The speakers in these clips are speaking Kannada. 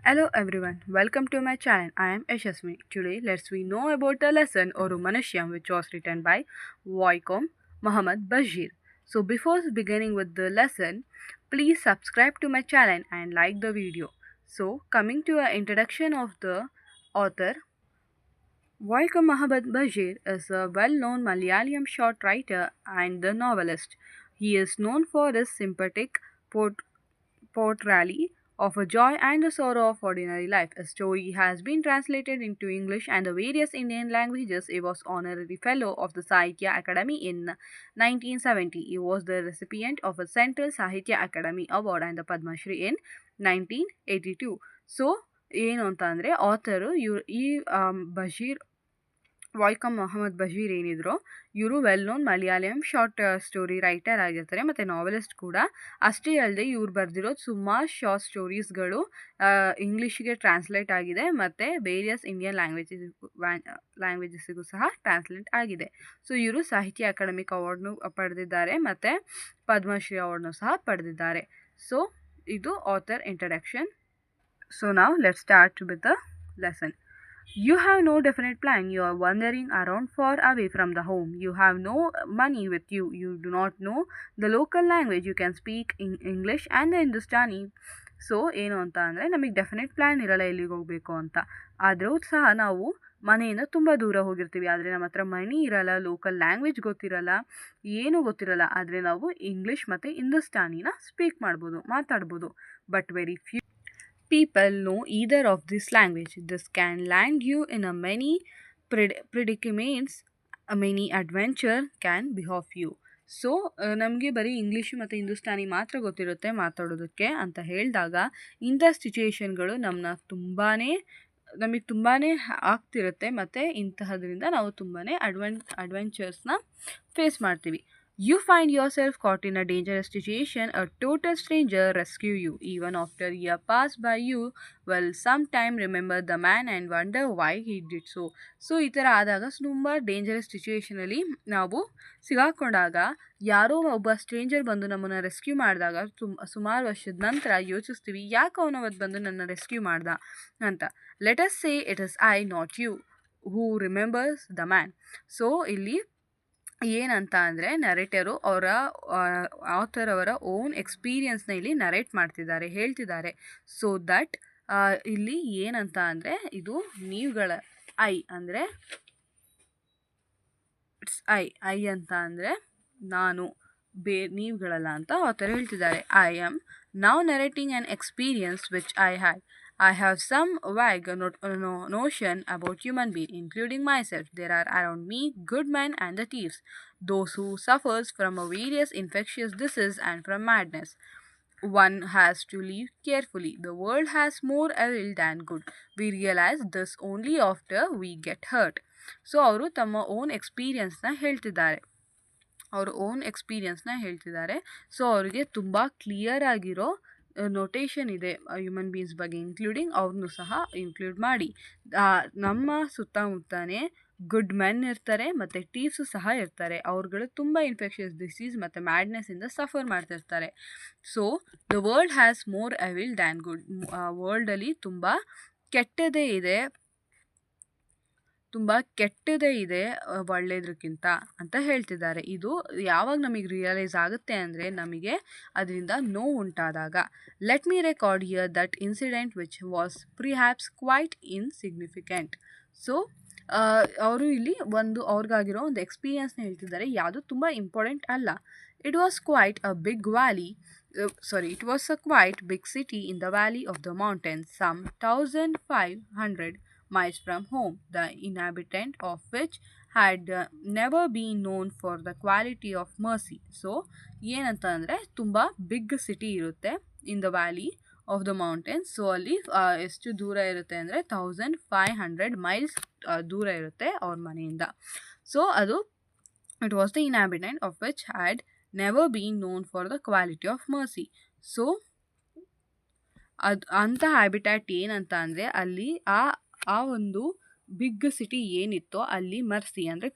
Hello everyone, welcome to my channel. I am Yashaswini. Today, let's we know about the lesson Oru Manushyan, which was written by Waikom Muhammad Bashir. So before beginning with the lesson, please subscribe to my channel and like the video. So coming to an introduction of the author, Waikom Muhammad Bashir is a well-known Malayalam short writer and the novelist. He is known for his sympathetic portrayal of a joy and the sorrow of ordinary life. A story has been translated into English and the various Indian languages. He was honorary fellow of the Sahitya Academy in 1970. He was the recipient of a Central Sahitya Academy Award and the Padma Shri in 1982. So ಏನು ಅಂತ ಅಂದರೆ ಆಥರು ಬಶೀರ್ ವಾಯ್ಕಮ್ ಮೊಹಮ್ಮದ್ ಬಶೀರ್ ಏನಿದ್ರು ಇವರು well known Malayalam short story writer ಆಗಿರ್ತಾರೆ ಮತ್ತು ನಾವೆಲಿಸ್ಟ್ ಕೂಡ. ಅಷ್ಟೇ ಅಲ್ಲದೆ ಇವ್ರು ಬರೆದಿರೋದು ಸುಮಾರು ಶಾರ್ಟ್ ಸ್ಟೋರೀಸ್ಗಳು ಇಂಗ್ಲೀಷ್ಗೆ ಟ್ರಾನ್ಸ್ಲೇಟ್ ಆಗಿದೆ ಮತ್ತು ವೇರಿಯಸ್ ಇಂಡಿಯನ್ ಲ್ಯಾಂಗ್ವೇಜಸ್ಸಿಗೂ ಸಹ ಟ್ರಾನ್ಸ್ಲೇಟ್ ಆಗಿದೆ. ಸೊ ಇವರು ಸಾಹಿತ್ಯ ಅಕಾಡೆಮಿಕ್ ಅವಾರ್ಡ್ನು ಪಡೆದಿದ್ದಾರೆ ಮತ್ತು ಪದ್ಮಶ್ರೀ ಅವಾರ್ಡ್ನು ಸಹ ಪಡೆದಿದ್ದಾರೆ. ಸೊ ಇದು author introduction. So now let's start with the lesson. You have no definite plan. You are wandering around far away from the home. You have no money with you. You do not know the local language. You can speak in English and the Hindustani. So ಏನು ಅಂತ ಅಂದರೆ ನಮಗೆ ಡೆಫಿನೆಟ್ ಪ್ಲ್ಯಾನ್ ಇರಲ್ಲ ಎಲ್ಲಿಗೆ ಹೋಗಬೇಕು ಅಂತ. ಆದರೂ ಸಹ ನಾವು ಮನೆಯಿಂದ ತುಂಬ ದೂರ ಹೋಗಿರ್ತೀವಿ, ಆದರೆ ನಮ್ಮ ಹತ್ರ ಮನಿ ಇರಲ್ಲ, ಲೋಕಲ್ ಲ್ಯಾಂಗ್ವೇಜ್ ಗೊತ್ತಿರಲ್ಲ, ಏನೂ ಗೊತ್ತಿರಲ್ಲ. ಆದರೆ ನಾವು ಇಂಗ್ಲೀಷ್ ಮತ್ತು ಹಿಂದೂಸ್ತಾನಿನ ಮಾತಾಡ್ಬೋದು. But very few people know either of this language. This can land you in a many predicaments. A many adventure can behoff you. So ನಮಗೆ ಬರೀ ಇಂಗ್ಲೀಷು ಮತ್ತು ಹಿಂದೂಸ್ತಾನಿ ಮಾತ್ರ ಗೊತ್ತಿರುತ್ತೆ ಮಾತಾಡೋದಕ್ಕೆ ಅಂತ ಹೇಳಿದಾಗ ಇಂಥ ಸಿಚುಯೇಷನ್ಗಳು ನಮಗೆ ತುಂಬಾ ಆಗ್ತಿರುತ್ತೆ ಮತ್ತು ಇಂತಹದ್ರಿಂದ ನಾವು ತುಂಬಾ ಅಡ್ವೆಂಚರ್ಸ್ನ ಫೇಸ್ ಮಾಡ್ತೀವಿ. You find yourself caught in a dangerous situation. A total stranger rescue you. Even after a year pass by, you will sometime remember the man and wonder why he did so. So ಈ ಥರ ಆದಾಗ ತುಂಬ ಡೇಂಜರಸ್ ಸಿಚುವೇಷನಲ್ಲಿ ನಾವು ಸಿಗಾಕೊಂಡಾಗ ಯಾರೋ ಒಬ್ಬ ಸ್ಟ್ರೇಂಜರ್ ಬಂದು ನಮ್ಮನ್ನು ರೆಸ್ಕ್ಯೂ ಮಾಡಿದಾಗ ಸುಮಾರು ವರ್ಷದ ನಂತರ ಯೋಚಿಸ್ತೀವಿ, ಯಾಕೆ ಅವನವತ್ತು ಬಂದು ನನ್ನ ರೆಸ್ಕ್ಯೂ ಮಾಡ್ದ ಅಂತ. Let us say it is I not you who remembers the man. So ಇಲ್ಲಿ ಏನಂತ ಅಂದರೆ ನರೇಟರು ಆಥರ್ ಅವರ ಓನ್ ಎಕ್ಸ್ಪೀರಿಯನ್ಸ್ನ ಇಲ್ಲಿ ನರೇಟ್ ಹೇಳ್ತಿದ್ದಾರೆ. ಸೊ ದಟ್ ಇಲ್ಲಿ ಏನಂತ ಅಂದರೆ ಇದು ನೀವುಗಳ ಐ ಅಂದರೆ ಇಟ್ಸ್ ಐ ಅಂತ ಅಂದರೆ ನಾನು, ನೀವುಗಳಲ್ಲ ಅಂತ ಆಥರ್ ಹೇಳ್ತಿದ್ದಾರೆ. I am now narrating an experience which I had. I have some vague notion about human beings, including myself. There are around me good men and the thieves, those who suffers from a various infectious disease and from madness. One has to live carefully. The world has more evil than good. We realize this only after we get hurt. So ಅವರು ತಮ್ಮ ಓನ್ ಎಕ್ಸ್ಪೀರಿಯನ್ಸ್ನ ಹೇಳ್ತಿದ್ದಾರೆ. ಸೊ ಅವರಿಗೆ ತುಂಬ ಕ್ಲಿಯರ್ ಆಗಿರೋ ನೋಟೇಷನ್ ಇದೆ ಹ್ಯೂಮನ್ ಬೀಯಿಂಗ್ಸ್ ಬಗ್ಗೆ, ಇನ್ಕ್ಲೂಡಿಂಗ್ ಅವ್ರನ್ನೂ ಸಹ ಇನ್ಕ್ಲೂಡ್ ಮಾಡಿ. ನಮ್ಮ ಸುತ್ತಮುತ್ತನೇ ಗುಡ್ ಮೆನ್ ಇರ್ತಾರೆ ಮತ್ತು ಟೀವ್ಸು ಸಹ ಇರ್ತಾರೆ. ಅವ್ರುಗಳು ತುಂಬ ಇನ್ಫೆಕ್ಷಿಯಸ್ ಡಿಸೀಸ್ ಮತ್ತು ಮ್ಯಾಡ್ನೆಸ್ಸಿಂದ ಸಫರ್ ಮಾಡ್ತಿರ್ತಾರೆ. So the world has more evil than good. ವರ್ಲ್ಡಲ್ಲಿ ತುಂಬ ಕೆಟ್ಟದೇ ಇದೆ ಒಳ್ಳೆಯದಕ್ಕಿಂತ ಅಂತ ಹೇಳ್ತಿದ್ದಾರೆ. ಇದು ಯಾವಾಗ ನಮಗೆ ರಿಯಲೈಸ್ ಆಗುತ್ತೆ ಅಂದರೆ ನಮಗೆ ಅದರಿಂದ ನೋವು ಉಂಟಾದಾಗ. Let me record here that incident which was perhaps quite insignificant. So ಅವರು ಇಲ್ಲಿ ಅವ್ರಿಗಾಗಿರೋ ಒಂದು ಎಕ್ಸ್ಪೀರಿಯನ್ಸ್ನ ಹೇಳ್ತಿದ್ದಾರೆ, ಯಾವುದು ತುಂಬ ಇಂಪಾರ್ಟೆಂಟ್ ಅಲ್ಲ. It was a quite big city in the valley of the mountains, some 1500 miles from home, the inhabitant of which had never been known for the quality of mercy. So ಏನಂತ ಅಂದರೆ ತುಂಬ ಬಿಗ್ ಸಿಟಿ ಇರುತ್ತೆ in the valley of the mountains. So ಅಲ್ಲಿ ಎಷ್ಟು ದೂರ ಇರುತ್ತೆ ಅಂದರೆ 1500 ಮೈಲ್ಸ್ ದೂರ ಇರುತ್ತೆ ಅವ್ರ ಮನೆಯಿಂದ. ಸೊ ಅದು it was the inhabitant of which had never been known for the quality of mercy. So ಅಂಥ ಹ್ಯಾಬಿಟ್ಯಾಟ್ ಏನಂತ ಅಂದರೆ ಅಲ್ಲಿ ಆ ಒಂದು ಬಿಗ್ ಸಿಟಿ ಏನಿತ್ತೋ ಅಲ್ಲಿ ಮರ್ಸಿ ಅಂದರೆ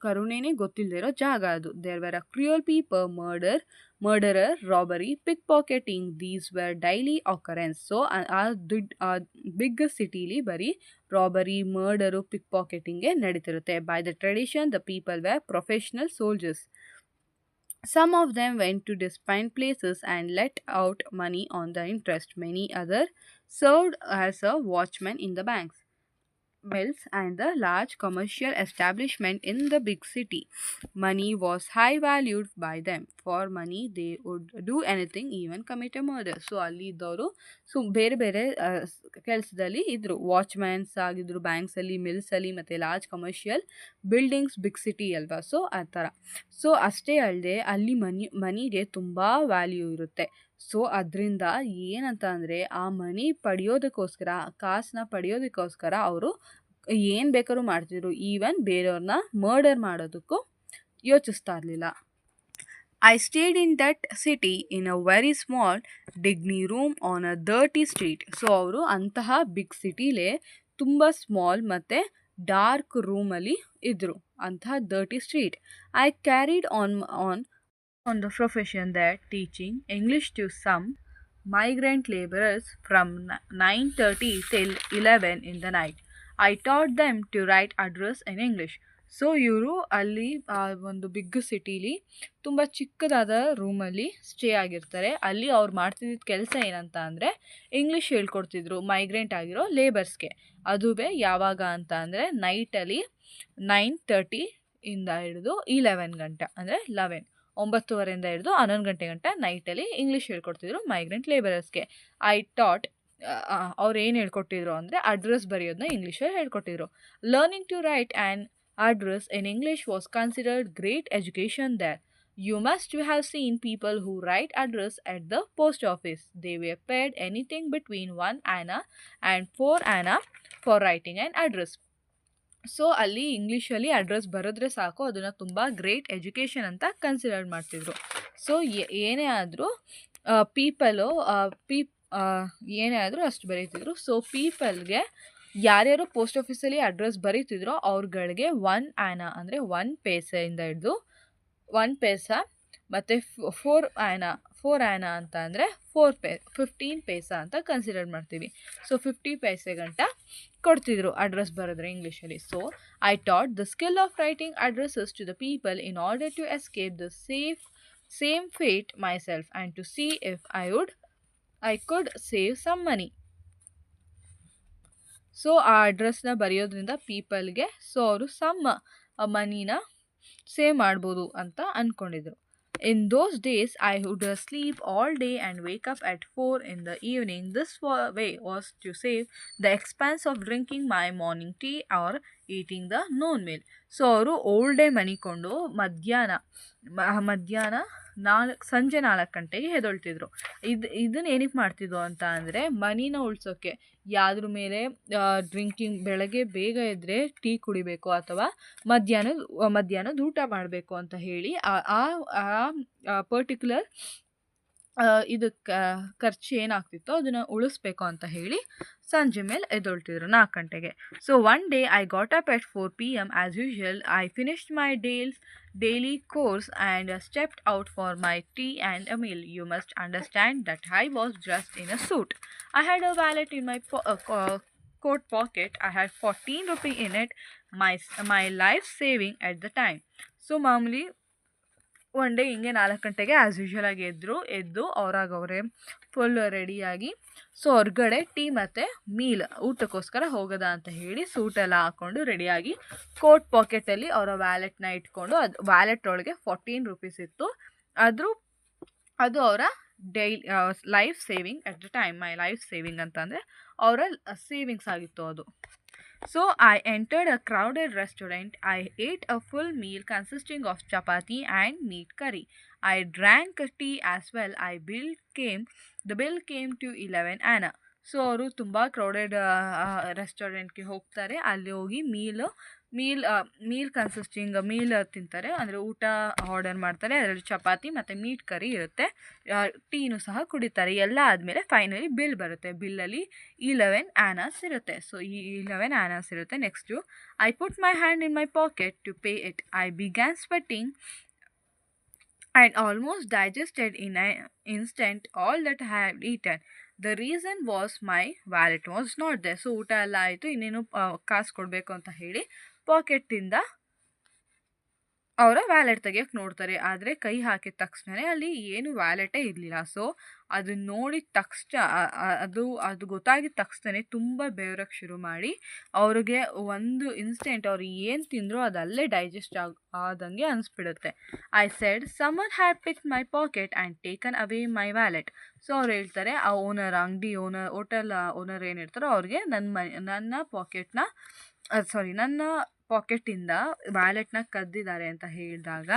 ಕರುಣೆನೇ ಗೊತ್ತಿಲ್ಲದೆ ಇರೋ ಜಾಗ ಅದು. There were a cruel people, murder, Murderer, robbery, pickpocketing, these were daily occurrence. So ಆ ಬಿಗ್ ಸಿಟಿಲಿ ಬರೀ ರಾಬರಿ ಮರ್ಡರು ಪಿಕ್ ಪಾಕೆಟಿಂಗೇ ನಡೀತಿರುತ್ತೆ. By the tradition the people were professional soldiers. Some of them went to distant places and let out money on the interest. Many others served as a watchman in the banks, mills, and the large commercial establishment in the big city. Money was high valued by them. For money, they would do anything, even commit a murder. So ಅಲ್ಲಿ ಇದ್ದವರು ಬೇರೆ ಬೇರೆ ಕೆಲಸದಲ್ಲಿ ಇದ್ರು. ವಾಚ್ಮ್ಯಾನ್ಸ್ ಆಗಿದ್ರು ಬ್ಯಾಂಕ್ಸಲ್ಲಿ, ಮಿಲ್ಸಲ್ಲಿ, ಮತ್ತು large commercial buildings, big city ಅಲ್ವಾ. ಸೊ ಆ ಥರ. ಸೊ ಅಷ್ಟೇ ಅಲ್ಲದೆ ಅಲ್ಲಿ ಮನಿಗೆ ತುಂಬ ವ್ಯಾಲ್ಯೂ ಇರುತ್ತೆ. ಸೊ ಅದರಿಂದ ಏನಂತ ಅಂದರೆ ಆ ಮನಿ ಪಡೆಯೋದಕ್ಕೋಸ್ಕರ, ಕಾಸನ್ನ ಪಡೆಯೋದಕ್ಕೋಸ್ಕರ ಅವರು ಏನು ಬೇಕಾದ್ರೂ ಮಾಡ್ತಿದ್ರು. ಈವನ್ ಬೇರೆಯವ್ರನ್ನ ಮರ್ಡರ್ ಮಾಡೋದಕ್ಕೂ ಯೋಚಿಸ್ತಾ ಇರಲಿಲ್ಲ. I stayed in that city in a very small dignity room on a dirty street. So ಅವರು ಅಂತಹ ಬಿಗ್ ಸಿಟಿಲೇ ತುಂಬ ಸ್ಮಾಲ್ ಮತ್ತು ಡಾರ್ಕ್ ರೂಮಲ್ಲಿ ಇದ್ದರು, ಅಂತಹ dirty street. I carried on the profession that teaching English to some migrant laborers from 9:30 till 11 in the night. I taught them to write address in English. So ಇವರು ಅಲ್ಲಿ ಒಂದು ಬಿಗ್ ಸಿಟಿಲಿ ತುಂಬ ಚಿಕ್ಕದಾದ ರೂಮಲ್ಲಿ ಸ್ಟೇ ಆಗಿರ್ತಾರೆ. ಅಲ್ಲಿ ಅವ್ರು ಮಾಡ್ತಿದ್ದ ಕೆಲಸ ಏನಂತ ಅಂದರೆ ಇಂಗ್ಲೀಷ್ ಹೇಳ್ಕೊಡ್ತಿದ್ರು ಮೈಗ್ರೆಂಟ್ ಆಗಿರೋ ಲೇಬರ್ಸ್ಗೆ. ಅದುವೇ ಯಾವಾಗ ಅಂತ ಅಂದರೆ ನೈಟಲ್ಲಿ 9:30 ಇಂದ ಹಿಡಿದು 11 ಗಂಟೆ, ಅಂದರೆ 9:30 ಹಿಡಿದು 11 ಗಂಟೆ ಗಂಟ ನೈಟಲ್ಲಿ ಇಂಗ್ಲೀಷ್ ಹೇಳ್ಕೊಡ್ತಿದ್ರು ಮೈಗ್ರೆಂಟ್ ಲೇಬರರ್ಸ್ಗೆ. ಐ ಟಾಟ್ ಅವ್ರು ಏನು ಹೇಳ್ಕೊಟ್ಟಿದ್ರು ಅಂದರೆ ಅಡ್ರೆಸ್ ಬರೆಯೋದನ್ನ ಇಂಗ್ಲೀಷಲ್ಲಿ ಹೇಳ್ಕೊಟ್ಟಿದ್ರು. Learning to write and address in English was considered great education there. You must have seen people who write address at the post office. They were paid anything between 1 anna and 4 anna for writing an address. So ಅಲ್ಲಿ ಇಂಗ್ಲೀಷಲ್ಲಿ ಅಡ್ರೆಸ್ ಬರೆದ್ರೆ ಸಾಕು, ಅದನ್ನು ತುಂಬ ಗ್ರೇಟ್ ಎಜುಕೇಷನ್ ಅಂತ ಕನ್ಸಿಡರ್ ಮಾಡ್ತಿದ್ರು. ಸೊ ಏನೇ ಆದರೂ ಏನೇ ಆದರೂ ಅಷ್ಟು ಬರೀತಿದ್ರು. ಸೊ ಪೀಪಲ್ಗೆ ಯಾರ್ಯಾರು ಪೋಸ್ಟ್ ಆಫೀಸಲ್ಲಿ ಅಡ್ರೆಸ್ ಬರೀತಿದ್ರೋ ಅವ್ರುಗಳಿಗೆ 1 ಆ್ಯನಾ ಅಂದರೆ 1 ಪೈಸೆಯಿಂದ ಹಿಡಿದು 1 ಪೈಸಾ ಮತ್ತು 4 ಆ್ಯನಾ ಅಂತ ಅಂದರೆ 15 ಪೈಸಾ ಅಂತ ಕನ್ಸಿಡರ್ ಮಾಡ್ತೀವಿ. ಸೊ 50 ಪೈಸೆ ಗಂಟ ಕೊಡ್ತಿದ್ರು ಅಡ್ರೆಸ್ ಬರೆದ್ರೆ ಇಂಗ್ಲೀಷಲ್ಲಿ. So I taught the skill of writing addresses to the people in order to escape the same fate myself and to see if I could save some money. So ಆ ಅಡ್ರೆಸ್ನ ಬರೆಯೋದ್ರಿಂದ ಪೀಪಲ್ಗೆ ಸೊ ಅವರು ಮನಿನ ಸೇವ್ ಮಾಡ್ಬೋದು ಅಂತ ಅಂದ್ಕೊಂಡಿದ್ರು. In those days I would sleep all day and wake up at 4 in the evening. This way was to save the expense of drinking my morning tea or eating the noon meal. So ಅವರು ಓಲ್ ಡೇ ಮನಿಕೊಂಡು ಮಧ್ಯಾಹ್ನ ಸಂಜೆ 4 ಗಂಟೆಗೆ ಎದ್ದೇಳ್ತಿದ್ರು. ಇದನ್ನ ಏನಕ್ಕೆ ಮಾಡ್ತಿದ್ರು ಅಂತ ಅಂದರೆ ಮನಿನ ಉಳಿಸೋಕ್ಕೆ. ಯಾವ್ದ್ರ ಮೇಲೆ ಡ್ರಿಂಕಿಂಗ್, ಬೆಳಗ್ಗೆ ಬೇಗ ಎದ್ದರೆ ಟೀ ಕುಡಿಬೇಕು ಅಥವಾ ಮಧ್ಯಾಹ್ನದ ಊಟ ಮಾಡಬೇಕು ಅಂತ ಹೇಳಿ ಆ ಪರ್ಟಿಕ್ಯುಲರ್ ಇದಕ್ಕೆ ಖರ್ಚು ಏನಾಗ್ತಿತ್ತೋ ಅದನ್ನು ಉಳಿಸ್ಬೇಕು ಅಂತ ಹೇಳಿ ಸಂಜೆ ಮೇಲೆ ಎದ್ದೇಳ್ತಿದ್ರು 4 ಗಂಟೆಗೆ. So one day I got up at 4 PM as usual. I finished my daily course and stepped out for my tea and a meal. You must understand that I was dressed in a suit. I had a wallet in my coat pocket. I had 14 rupees in it, my life saving at the time. So ಮಾಮೂಲಿ ಒನ್ ಡೇ ಹಿಂಗೆ 4 ಗಂಟೆಗೆ ಆ್ಯಸ್ ಯೂಶುವಲಾಗಿ ಎದ್ದು ಅವರೇ ಫುಲ್ ರೆಡಿಯಾಗಿ ಸೊ ಹೊರಗಡೆ ಟೀ ಮತ್ತು ಮೀಲ್ ಊಟಕ್ಕೋಸ್ಕರ ಹೋಗೋದ ಅಂತ ಹೇಳಿ ಸೂಟೆಲ್ಲ ಹಾಕ್ಕೊಂಡು ರೆಡಿಯಾಗಿ ಕೋಟ್ ಪಾಕೆಟಲ್ಲಿ ಅವರ ವ್ಯಾಲೆಟ್ನ ಇಟ್ಕೊಂಡು, ಅದು ವ್ಯಾಲೆಟ್ ಒಳಗೆ 14 ರೂಪೀಸ್ ಇತ್ತು. ಅದು ಅವರ life saving at the time. My life saving ಅಂತಂದರೆ ಅವರ ಸೇವಿಂಗ್ಸ್ ಆಗಿತ್ತು ಅದು. So I entered a crowded restaurant. I ate a full meal consisting of chapati and meat curry. I drank tea as well. The bill came to 11 anna. So ಅವರು ತುಂಬ ಕ್ರೌಡೆಡ್ ರೆಸ್ಟೋರೆಂಟ್ಗೆ ಹೋಗ್ತಾರೆ. ಅಲ್ಲಿ ಹೋಗಿ ಮೀಲ್ ತಿಂತಾರೆ, ಅಂದರೆ ಊಟ ಆರ್ಡರ್ ಮಾಡ್ತಾರೆ. ಅದರಲ್ಲಿ ಚಪಾತಿ ಮತ್ತು ಮೀಟ್ ಕರಿ ಇರುತ್ತೆ, ಟೀನು ಸಹ ಕುಡಿತಾರೆ. ಎಲ್ಲ ಆದಮೇಲೆ ಫೈನಲಿ ಬಿಲ್ ಬರುತ್ತೆ. ಬಿಲ್ಲಲ್ಲಿ 11 ಆ್ಯನಾಸ್ ಇರುತ್ತೆ. ಸೊ ಈ 11 ಆ್ಯನಾಸ್ ಇರುತ್ತೆ. Next I put my hand in my pocket to pay it. I began sweating and almost digested in an instant all that I had eaten. The reason was my wallet was not there. So ಊಟ ಎಲ್ಲ ಆಯಿತು, ಇನ್ನೇನು ಕಾಸು ಕೊಡಬೇಕು ಅಂತ ಹೇಳಿ ಪಾಕೆಟಿಂದ ಅವರ ವ್ಯಾಲೆಟ್ ತೆಗಿಯೋಕೆ ನೋಡ್ತಾರೆ. ಆದರೆ ಕೈ ಹಾಕಿದ ತಕ್ಷಣವೇ ಅಲ್ಲಿ ಏನು ವ್ಯಾಲೆಟೇ ಇರಲಿಲ್ಲ. ಸೊ ಅದನ್ನ ನೋಡಿದ ತಕ್ಷಣ ಅದು ಗೊತ್ತಾಗಿದ ತಕ್ಷಣವೇ ತುಂಬ ಬೆವರಕ್ಕೆ ಶುರು ಮಾಡಿ ಅವ್ರಿಗೆ ಒಂದು ಇನ್ಸ್ಟೆಂಟ್ ಅವ್ರು ಏನು ತಿಂದರೂ ಅದು ಅಲ್ಲೇ ಡೈಜೆಸ್ಟ್ ಆದಂಗೆ ಅನಿಸ್ಬಿಡುತ್ತೆ. I said someone had pick my pocket and taken away my wallet. So ಅವ್ರು ಹೇಳ್ತಾರೆ, ಆ ಓನರ್, ಅಂಗಡಿ ಓನರ್, ಹೋಟೆಲ್ ಓನರ್ ಏನಿರ್ತಾರೋ ಅವ್ರಿಗೆ ನನ್ನ ಪಾಕೆಟಿಂದ ವ್ಯಾಲೆಟ್ನ ಕದ್ದಿದ್ದಾರೆ ಅಂತ ಹೇಳಿದಾಗ,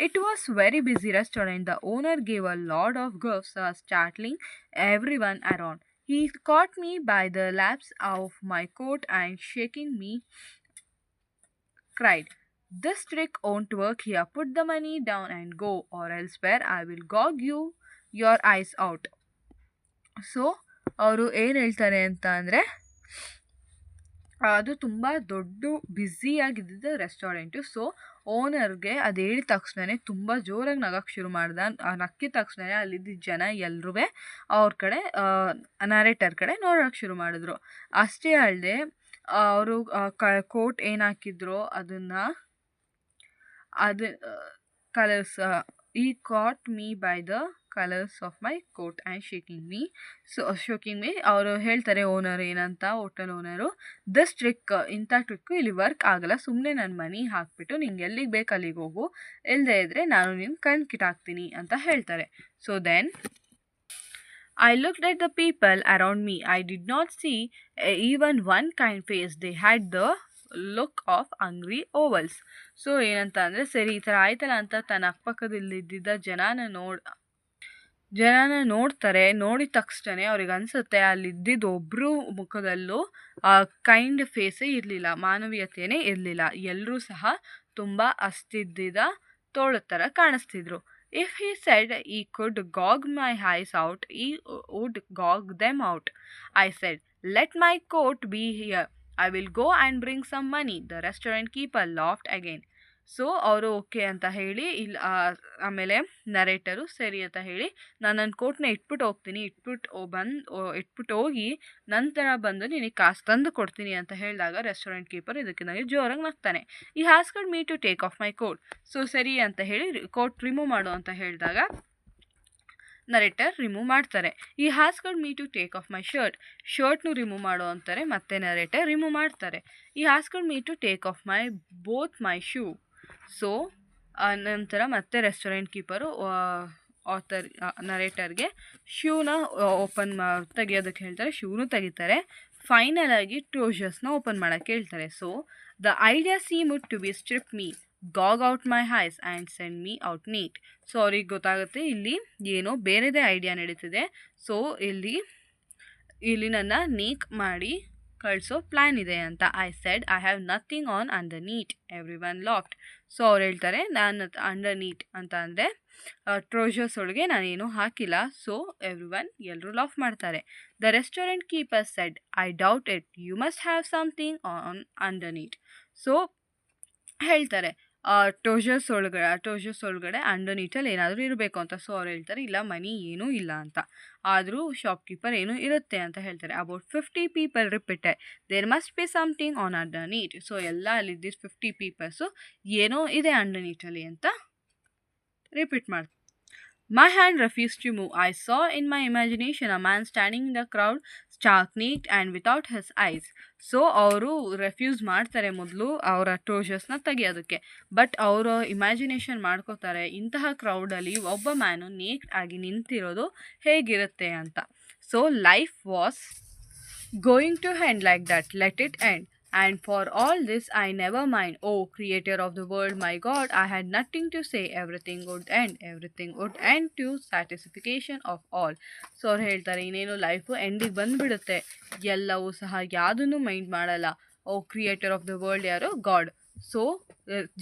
it was very busy restaurant. The owner gave a loud of guffaws startling everyone around. He caught me by the laps of my coat and shaking me cried, "This trick won't work here. Put the money down and go, or elsewhere I will gouge your eyes out." So ಅವರು ಏನು ಹೇಳ್ತಾರೆ ಅಂತ ಅಂದರೆ, ಅದು ತುಂಬ ದೊಡ್ಡ ಬ್ಯುಸಿಯಾಗಿದ್ದಿದ್ದು ರೆಸ್ಟೋರೆಂಟು. ಸೊ ಓನರ್ಗೆ ಅದು ಹೇಳಿದ ತಕ್ಷಣವೇ ತುಂಬ ಜೋರಾಗಿ ನಗಕ್ಕೆ ಶುರು ಮಾಡ್ದ. ನಕ್ಕಿದ ತಕ್ಷಣವೇ ಅಲ್ಲಿದ್ದ ಜನ ಎಲ್ಲರೂ ಅವ್ರ ಕಡೆ, ನರೇಟರ್ ಕಡೆ ನೋಡೋಕ್ಕೆ ಶುರು ಮಾಡಿದ್ರು. ಅಷ್ಟೇ ಅಲ್ಲದೆ ಅವರು ಕೋಟ್ ಏನು ಹಾಕಿದ್ರು ಅದನ್ನು collars, he caught me by the collars of my coat and shaking me. ಅವರು ಹೇಳ್ತಾರೆ ಓನರ್ ಏನಂತ, ಹೋಟೆಲ್ ಓನರು, ದಿಸ್ ಟ್ರಿಕ್, ಇಂಥ ಟ್ರಿಕ್ಕು ಇಲ್ಲಿ ವರ್ಕ್ ಆಗಲ್ಲ. ಸುಮ್ಮನೆ ನನ್ನ ಮನಿ ಹಾಕ್ಬಿಟ್ಟು ನಿಂಗೆ ಎಲ್ಲಿಗೆ ಬೇಕು ಅಲ್ಲಿಗೆ ಹೋಗು, ಇಲ್ಲದೇ ಇದ್ದರೆ ನಾನು ನಿನ್ನ ಕಣ್ಣು ಕಿಟಾಕ್ತೀನಿ ಅಂತ ಹೇಳ್ತಾರೆ. So then I looked at the people around me. I did not see even one kind face. They had the look of hungry owls. So ಏನಂತ ಅಂದರೆ, ಸರಿ ಈ ಥರ ಆಯ್ತಲ್ಲ ಅಂತ ತನ್ನ ಅಕ್ಕಪಕ್ಕದಲ್ಲಿದ್ದ ಜನನ ನೋಡ್ತಾರೆ. ನೋಡಿದ ತಕ್ಷಣ ಅವ್ರಿಗೆ ಅನಿಸುತ್ತೆ ಅಲ್ಲಿದ್ದಿದ್ದು ಒಬ್ಬರು ಮುಖದಲ್ಲೂ ಕೈಂಡ್ ಫೇಸೇ ಇರಲಿಲ್ಲ, ಮಾನವೀಯತೆಯೇ ಇರಲಿಲ್ಲ. ಎಲ್ಲರೂ ಸಹ ತುಂಬ ಅಸ್ತಿದ್ದ ತೋಳ ಥರ ಕಾಣಿಸ್ತಿದ್ರು. If he said he could gouge my eyes out, he would gouge them out. I said, "Let my coat be here. I will go and bring some money." The restaurant keeper laughed again. So ಅವರು ಓಕೆ ಅಂತ ಹೇಳಿ, ಆಮೇಲೆ ನರೇಟರು ಸರಿ ಅಂತ ಹೇಳಿ, ನಾನು ನನ್ನ ಕೋಟ್ನ ಇಟ್ಬಿಟ್ಟು ಹೋಗ್ತೀನಿ, ಇಟ್ಬಿಟ್ಟು ಹೋಗಿ ನಂತರ ಬಂದು ನಿನಗೆ ಕಾಸು ತಂದು ಕೊಡ್ತೀನಿ ಅಂತ ಹೇಳಿದಾಗ ರೆಸ್ಟೋರೆಂಟ್ ಕೀಪರ್ ಇದಕ್ಕೆ ನನಗೆ ಜೋರಾಗಿ ನಗ್ತಾನೆ. He asked me to take off my coat. So ಸರಿ ಅಂತ ಹೇಳಿ ಕೋಟ್ ರಿಮೂವ್ ಮಾಡು ಅಂತ ಹೇಳಿದಾಗ ನರೇಟರ್ ರಿಮೂವ್ ಮಾಡ್ತಾರೆ. He asked me to take off my ಶರ್ಟ್ನು ರಿಮೂವ್ ಮಾಡು ಅಂತಾರೆ, ಮತ್ತೆ ನರೇಟರ್ ರಿಮೂವ್ ಮಾಡ್ತಾರೆ. He asked me to take off both my shoe. So ನಂತರ ಮತ್ತೆ ರೆಸ್ಟೋರೆಂಟ್ ಕೀಪರು ನರೇಟರ್ಗೆ ಶೂನ ತೆಗಿಯೋದಕ್ಕೆ ಹೇಳ್ತಾರೆ, ಶೂನು ತೆಗಿತಾರೆ. ಫೈನಲ್ ಆಗಿ ಟ್ರೋಷರ್ಸ್ನ ಓಪನ್ ಮಾಡೋಕ್ಕೆ ಹೇಳ್ತಾರೆ. So the idea seemed to be strip me, gouge out my eyes and send me out neat. So ಅವ್ರಿಗೆ ಗೊತ್ತಾಗುತ್ತೆ ಇಲ್ಲಿ ಏನೋ ಬೇರೆದೇ ಐಡಿಯಾ ನಡೀತಿದೆ. ಸೊ ಇಲ್ಲಿ ನನ್ನ ನೀಕ್ ಮಾಡಿ ಕಳಿಸೋ ಪ್ಲ್ಯಾನ್ ಇದೆ ಅಂತ. I said, "I have nothing on underneath." Everyone laughed. So ಅವ್ರು ಹೇಳ್ತಾರೆ, ನಾನು ಅಂಡರ್ ನೀಟ್ ಅಂತ ಅಂದರೆ ಟ್ರೋಷರ್ಸ್ ಒಳಗೆ ನಾನೇನು ಹಾಕಿಲ್ಲ. ಸೊ ಎಲ್ಲರೂ ಲಾಫ್ ಮಾಡ್ತಾರೆ. The restaurant keeper shed, "I doubt it. You must have something on underneath." So ಹೇಳ್ತಾರೆ, ಟ್ರೋಷರ್ಸ್ ಒಳಗಡೆ ಅಂಡರ್ ನೀಟಲ್ಲಿ ಏನಾದರೂ ಇರಬೇಕು ಅಂತ. ಸೊ ಅವ್ರು ಹೇಳ್ತಾರೆ, ಇಲ್ಲ ಮನಿ ಏನೂ ಇಲ್ಲ ಅಂತ. ಆದರೂ ಶಾಪ್ಕೀಪರ್ ಏನೂ ಇರುತ್ತೆ ಅಂತ ಹೇಳ್ತಾರೆ. About 50 people repeated, there must be something on underneath. So ಎಲ್ಲ ಅಲ್ಲಿದ್ದಿದ್ದು 50 ಪೀಪಲ್ಸು ಏನೋ ಇದೆ ಅಂಡರ್ ನೀಟಲ್ಲಿ ಅಂತ ರಿಪೀಟ್ ಮಾಡ್ತಾರೆ. My hand refused to move. I saw in my imagination a man standing in the crowd, stark naked and without his eyes. So ಅವರು ರೆಫ್ಯೂಸ್ ಮಾಡ್ತಾರೆ ಮೊದಲು ಅವರ ಟ್ರೋಷರ್ಸ್ನ ತೆಗಿಯೋದಕ್ಕೆ. ಬಟ್ ಅವರು ಇಮ್ಯಾಜಿನೇಷನ್ ಮಾಡ್ಕೋತಾರೆ ಇಂತಹ ಕ್ರೌಡಲ್ಲಿ ಒಬ್ಬ ಮ್ಯಾನು ನೇಕ್ಡ್ ಆಗಿ ನಿಂತಿರೋದು ಹೇಗಿರುತ್ತೆ ಅಂತ. So life was going to end like that. Let it end. And for all this I never mind. Oh, creator of the world, my God, I had nothing to say. Everything would end to satisfaction of all. So ಅವ್ರು ಹೇಳ್ತಾರೆ, ಇನ್ನೇನು ಲೈಫು ಎಂಡಿಗೆ ಬಂದುಬಿಡುತ್ತೆ, ಎಲ್ಲವೂ ಸಹ ಯಾವುದನ್ನು ಮೈಂಡ್ ಮಾಡಲ್ಲ. O creator of the world ಯಾರು? ಗಾಡ್. ಸೊ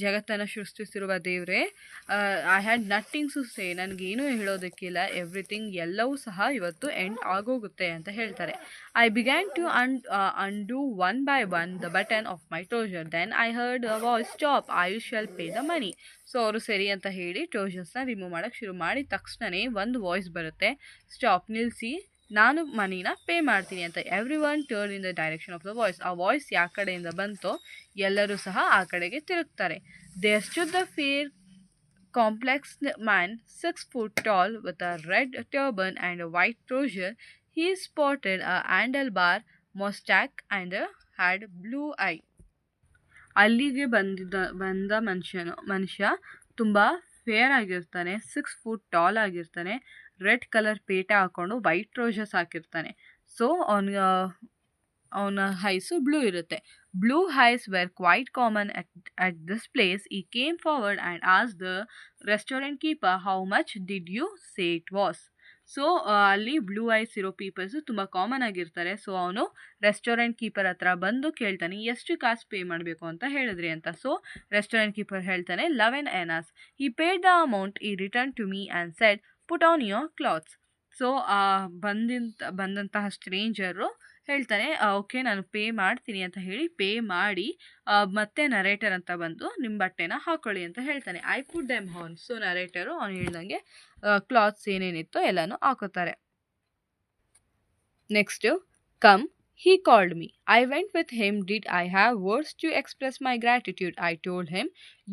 ಜಗತ್ತನ್ನು ಸೃಷ್ಟಿಸಿರುವ ದೇವರೇ, I had nothing to say, ನನಗೇನೂ ಹೇಳೋದಕ್ಕಿಲ್ಲ, ಎವ್ರಿಥಿಂಗ್ ಎಲ್ಲವೂ ಸಹ ಇವತ್ತು ಎಂಡ್ ಆಗೋಗುತ್ತೆ ಅಂತ ಹೇಳ್ತಾರೆ. I began to undo one by one the button of my trouser, then I heard a voice, stop, I shall pay the money. So ಅವರು ಸರಿ ಅಂತ ಹೇಳಿ ಟ್ರೋಜರ್ಸ್ನ ರಿಮೂವ್ ಮಾಡೋಕ್ಕೆ ಶುರು ಮಾಡಿದ ತಕ್ಷಣವೇ ಒಂದು ವಾಯ್ಸ್ ಬರುತ್ತೆ, ಸ್ಟಾಪ್, ನಿಲ್ಲಿಸಿ, ನಾನು ಮನಿನ ಪೇ ಮಾಡ್ತೀನಿ ಅಂತ. Everyone turn in the direction of the voice. ಆ ವಾಯ್ಸ್ ಯಾವ ಕಡೆಯಿಂದ ಬಂತೋ ಎಲ್ಲರೂ ಸಹ ಆ ಕಡೆಗೆ ತಿರುಗ್ತಾರೆ. There stood the fair complex man, 6 foot tall, with a red turban and a white trouser. He sported a handlebar mustache and had blue eye. ಅಲ್ಲಿಗೆ ಬಂದ ಮನುಷ್ಯ ತುಂಬ ಫೇರ್ ಆಗಿರ್ತಾನೆ, 6 ಫುಟ್ ಟಾಲ್ ಆಗಿರ್ತಾನೆ, ರೆಡ್ ಕಲರ್ ಪೇಟೆ ಹಾಕೊಂಡು ವೈಟ್ ಟ್ರೋಸರ್ಸ್ ಹಾಕಿರ್ತಾನೆ. ಸೊ ಅವನ ಹೈಸು ಬ್ಲೂ ಇರುತ್ತೆ. Blue hose were quite common at this place. He came forward and asked the restaurant keeper, how much did you say it was? So ಅಲ್ಲಿ ಬ್ಲೂ ಐಸ್ ಇರೋ ಪೀಪಲ್ಸು ತುಂಬ ಕಾಮನ್ ಆಗಿರ್ತಾರೆ. ಸೊ ಅವನು ರೆಸ್ಟೋರೆಂಟ್ ಕೀಪರ್ ಹತ್ರ ಬಂದು ಕೇಳ್ತಾನೆ, ಎಷ್ಟು ಕಾಸು ಪೇ ಮಾಡಬೇಕು ಅಂತ ಹೇಳಿದ್ರಿ ಅಂತ. ಸೊ ರೆಸ್ಟೋರೆಂಟ್ ಕೀಪರ್ ಹೇಳ್ತಾನೆ, 11 enas. He paid the amount. He returned to me and said, put on your clothes. So ಬಂದಂತಹ ಸ್ಟ್ರೇಂಜರು ಹೇಳ್ತಾನೆ, ಓಕೆ ನಾನು ಪೇ ಮಾಡ್ತೀನಿ ಅಂತ ಹೇಳಿ ಪೇ ಮಾಡಿ ಮತ್ತೆ ನರೇಟರ್ ಅಂತ ಬಂದು ನಿಮ್ಮ ಬಟ್ಟೆನ ಹಾಕೊಳ್ಳಿ ಅಂತ ಹೇಳ್ತಾನೆ. I put them on. So narrator ಅವ್ನು ಹೇಳ್ದಂಗೆ ಕ್ಲಾತ್ಸ್ ಏನೇನಿತ್ತೋ ಎಲ್ಲನೂ ಹಾಕೋತಾರೆ. Next, come, he called me. I went with him. Did I have words to express my gratitude? I told him,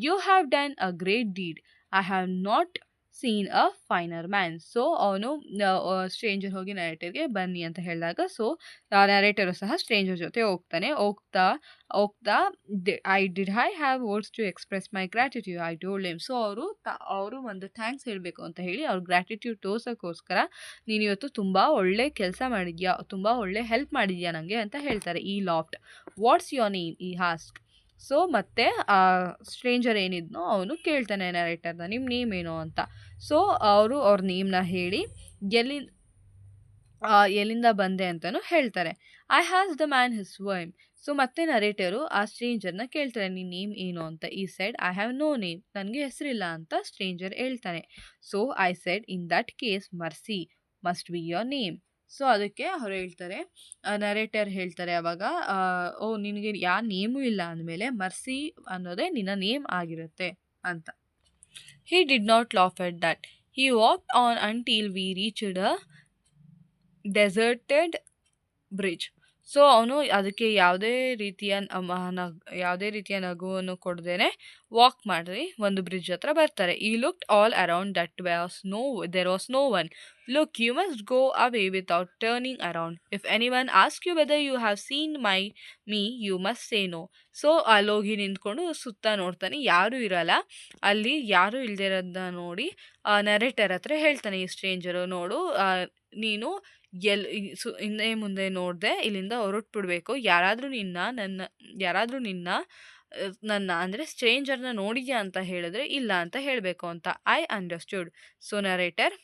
you have done a great deed. I have not seen a finer man. So ಅವನು ಸ್ಟ್ರೇಂಜರ್ ಹೋಗಿ ನರೇಟರ್ಗೆ ಬನ್ನಿ ಅಂತ ಹೇಳಿದಾಗ, ಸೊ ನರೇಟರು ಸಹ ಸ್ಟ್ರೇಂಜರ್ ಜೊತೆ ಹೋಗ್ತಾ I have words to express my gratitude, I told him. So ಅವರು ಒಂದು ಥ್ಯಾಂಕ್ಸ್ ಹೇಳಬೇಕು ಅಂತ ಹೇಳಿ ಅವ್ರ ಗ್ರ್ಯಾಟಿಟ್ಯೂಡ್ ತೋರ್ಸೋಕ್ಕೋಸ್ಕರ, ನೀನು ಇವತ್ತು ತುಂಬ ಒಳ್ಳೆ ಕೆಲಸ ಮಾಡಿದ್ಯಾ, ತುಂಬ ಒಳ್ಳೆ ಹೆಲ್ಪ್ ಮಾಡಿದ್ಯಾ ನನಗೆ ಅಂತ ಹೇಳ್ತಾರೆ. ಈ ಲಾಫ್ಟ್. ವಾಟ್ಸ್ ಯೋರ್ ನೇಮ್, ಈ ಹಾಸ್ಕ್. ಸೊ ಮತ್ತೆ ಸ್ಟ್ರೇಂಜರ್ ಏನಿದ್ನೋ ಅವನು ಕೇಳ್ತಾನೆ ನರೇಟರ್ನ, ನಿಮ್ಮ ನೇಮ್ ಏನು ಅಂತ. ಸೊ ಅವರು ಅವ್ರ ನೇಮ್ನ ಹೇಳಿ ಎಲ್ಲಿಂದ ಬಂದೆ ಅಂತಲೂ ಹೇಳ್ತಾರೆ. I has the man his name. So ಮತ್ತೆ ನರೇಟರು ಆ ಸ್ಟ್ರೇಂಜರ್ನ ಕೇಳ್ತಾರೆ, ನಿನ್ನ ನೇಮ್ ಏನು ಅಂತ. He said, I have no name, ನನಗೆ ಹೆಸರಿಲ್ಲ ಅಂತ ಸ್ಟ್ರೇಂಜರ್ ಹೇಳ್ತಾನೆ. So I said, in that case Mercy must be your name. So ಅದಕ್ಕೆ ಅವ್ರು ಹೇಳ್ತಾರೆ, ನರೇಟರ್ ಹೇಳ್ತಾರೆ ಅವಾಗ, ನಿನಗೆ ಯಾವ ನೇಮೂ ಇಲ್ಲ ಅಂದಮೇಲೆ ಮರ್ಸಿ ಅನ್ನೋದೇ ನಿನ್ನ ನೇಮ್ ಆಗಿರುತ್ತೆ ಅಂತ. He did not laugh at that. He walked on until we reached a deserted bridge. So ಅವನು ಅದಕ್ಕೆ ಯಾವುದೇ ರೀತಿಯ ನಗುವನ್ನು ಕೊಡದೇನೆ ವಾಕ್ ಮಾಡಿ ಒಂದು ಬ್ರಿಡ್ಜ್ ಹತ್ರ ಬರ್ತಾರೆ. He looked all around, there was no one. Look, you must go away without turning around. If anyone ask you whether you have seen me you must say no. So ಅಲ್ಲೋಗಿ ನಿಂತ್ಕೊಂಡು ಸುತ್ತ ನೋಡ್ತಾನೆ, ಯಾರೂ ಇರಲ್ಲ. ಅಲ್ಲಿ ಯಾರೂ ಇಲ್ದಿರೋದನ್ನ ನೋಡಿ ನರೇಟರ್ ಹತ್ರ ಹೇಳ್ತಾನೆ ಈ ಸ್ಟ್ರೇಂಜರು, ನೋಡು, ನೀನು ಹಿಂದೆ ಮುಂದೆ ನೋಡದೆ ಇಲ್ಲಿಂದ ಹೊರಟ್ಬಿಡ್ಬೇಕು. ಯಾರಾದರೂ ನಿನ್ನ ಅಂದರೆ ಸ್ಟ್ರೇಂಜರ್ನ ನೋಡಿದ್ಯಾ ಅಂತ ಹೇಳಿದ್ರೆ ಇಲ್ಲ ಅಂತ ಹೇಳಬೇಕು ಅಂತ. I understood. ಸೊ ನರೇಟರ್,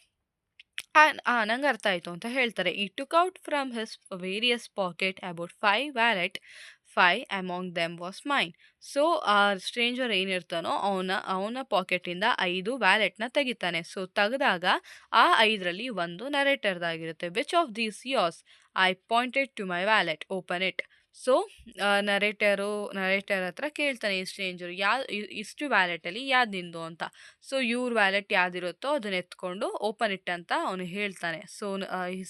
ನಂಗೆ ಅರ್ಥ ಆಯಿತು ಅಂತ ಹೇಳ್ತಾರೆ. He took out from his various pocket about 5 wallet. 5 among them was mine. So ಆ ಸ್ಟ್ರೇಂಜರ್ ಏನಿರ್ತಾನೋ ಅವನ ಪಾಕೆಟಿಂದ 5 ವ್ಯಾಲೆಟ್ನ ತೆಗಿತಾನೆ. ಸೊ ತೆಗೆದಾಗ ಆ 5ರಲ್ಲಿ ಒಂದು ನರೇಟರ್ದಾಗಿರುತ್ತೆ. Which of these yours? I pointed to my wallet, open it. So narrator ಹತ್ರ ಕೇಳ್ತಾನೆ ಈ ಸ್ಟ್ರೇಂಜರು, ಇಷ್ಟು ವ್ಯಾಲೆಟಲ್ಲಿ ಯಾವ್ದು ನಿಂದು ಅಂತ. ಸೊ ಇವ್ರ ವ್ಯಾಲೆಟ್ ಯಾವ್ದಿರುತ್ತೋ ಅದನ್ನ ಎತ್ಕೊಂಡು ಓಪನ್ ಇಟ್ ಅಂತ ಅವನು ಹೇಳ್ತಾನೆ. ಸೊ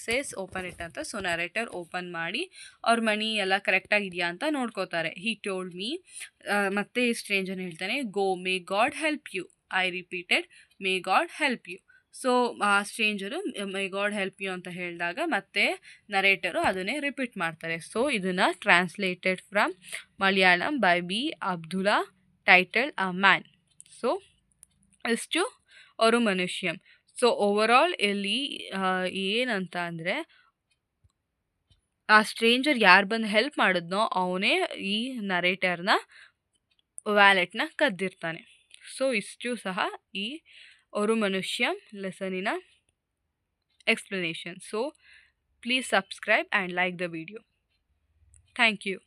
ಸೇಸ್ ಓಪನ್ ಇಟ್ ಅಂತ. ಸೊ ನರೇಟರ್ ಓಪನ್ ಮಾಡಿ ಅವ್ರ ಮನಿ ಎಲ್ಲ ಕರೆಕ್ಟಾಗಿದೆಯಾ ಅಂತ ನೋಡ್ಕೋತಾರೆ. He told me. ಮತ್ತೆ ಈ ಸ್ಟ್ರೇಂಜರ್ ಹೇಳ್ತಾನೆ, go, may God help you. I repeated, may God help you. So ಆ stranger my God help you ಅಂತ ಹೇಳಿದಾಗ ಮತ್ತೆ ನರೇಟರು ಅದನ್ನೇ ರಿಪೀಟ್ ಮಾಡ್ತಾರೆ. ಸೊ ಇದನ್ನು translated from Malayalam by B Abdullah, title a man. So ಇಷ್ಟು ಅವರು ಮನುಷ್ಯಂ. ಸೊ ಓವರಾಲ್ ಇಲ್ಲಿ ಏನಂತ ಅಂದರೆ, ಆ ಸ್ಟ್ರೇಂಜರ್ ಯಾರು ಬಂದು ಹೆಲ್ಪ್ ಮಾಡಿದ್ನೋ ಅವನೇ ಈ ನರೇಟರ್ನ ವ್ಯಾಲೆಟ್ನ ಕದ್ದಿರ್ತಾನೆ. ಸೊ ಇಷ್ಟು ಸಹ ಈ ಅವರು ಮನುಷ್ಯಂ ಲೆಸನಿನ explanation. So please subscribe and like the video. Thank you.